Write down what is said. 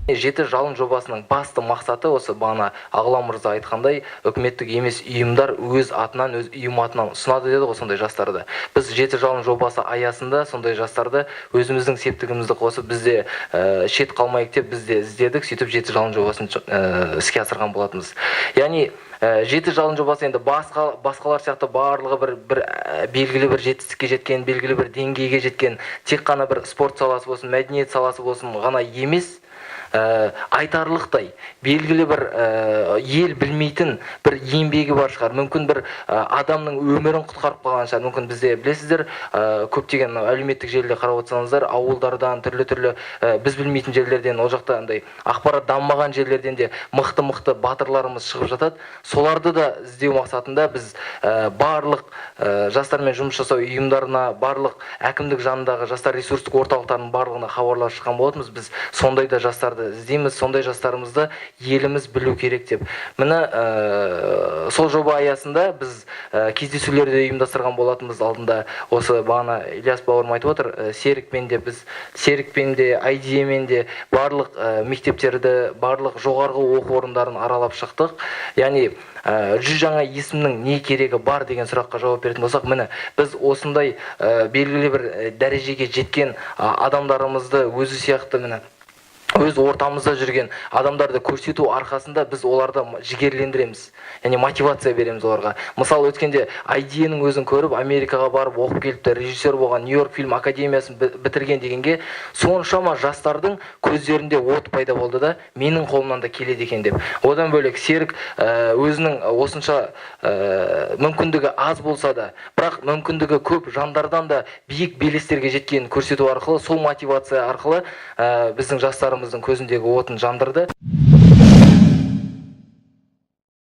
Жеті жалын жобасының басты мақсаты осы бағана Ағылан мырза айтқандай, үкіметтік емес ұйымдар өз атынан, өз ұйым атынан ұсынады деді ғой сондай жастарды. Біз жеті жалын жобасы аясында сондай жастарды өзіміздің септігімізді қосып, бізде шет қалмайық деп бізде іздедік, сөйтіп жеті жалын жобасын іске асырған болатынбыз. Яғни жеті жалын жобасы енді басқалар сияқты барлығы бір белгілі бір жетістікке жеткен, белгілі бір деңгейге жеткен, тек қана бір спорт саласы болсын, мәдениет саласы болсын ғана емес, айтарлықтай белгілі бір ел білмейтін бір еңбегі бар шығар. Мүмкін бір адамның өмірін құтқарып қалған шығар. Мүмкін бізде білесіздер, көптеген әлеуметтік желіде қарап отырсаңыздар, ауылдардан түрлі біз білмейтін жерлерден, ол жақта андай ақпарат дамымаған жерлерден де мықты батырларымыз шығып жатады. Соларды да іздеу мақсатында біз барлық жастармен жұмыс жасау ұйымдарына, барлық әкімдік жанындағы жастар ресурстық орталықтарының барлығына хабарлап шыққан болатынбыз. Біз сондай да жастарды іздейміз, сондай жастарымызды еліміз білу керек деп. Міне сол жоба аясында біз кездесулерді ұйымдастырған болатынбыз. Алдында осы бағана Ильяс бауырым айтып отыр, Серікпен де, IDE-мен де барлық мектептерді, барлық жоғарғы оқу орындарын аралап шықтық. Яғни 100 жаңа есімнің не керегі бар деген сұраққа жауап беретін болсақ, міне біз осындай белгілі бір дәрежеге жеткен адамдарымызды өзі сияқты міне өз ортамызда жүрген адамдарды көрсету арқасында біз оларды жігерлендіреміз, яғни мотивация береміз оларға. Мысалы өткенде IDE-нің өзін көріп, Америкаға барып оқып келіпті, режиссер болған, Нью-Йорк фильм академиясын бітірген дегенге соншама жастардың көздерінде от пайда болды да, менің қолымнан да келеді екен деп. Одан бөлек Серік өзінің осынша мүмкіндігі аз болса да, бірақ мүмкіндігі көп жандардан да биік белестерге жеткенін көрсету арқылы, сол мотивация арқылы біздің жастарымыздың көзіндегі отын жандырды.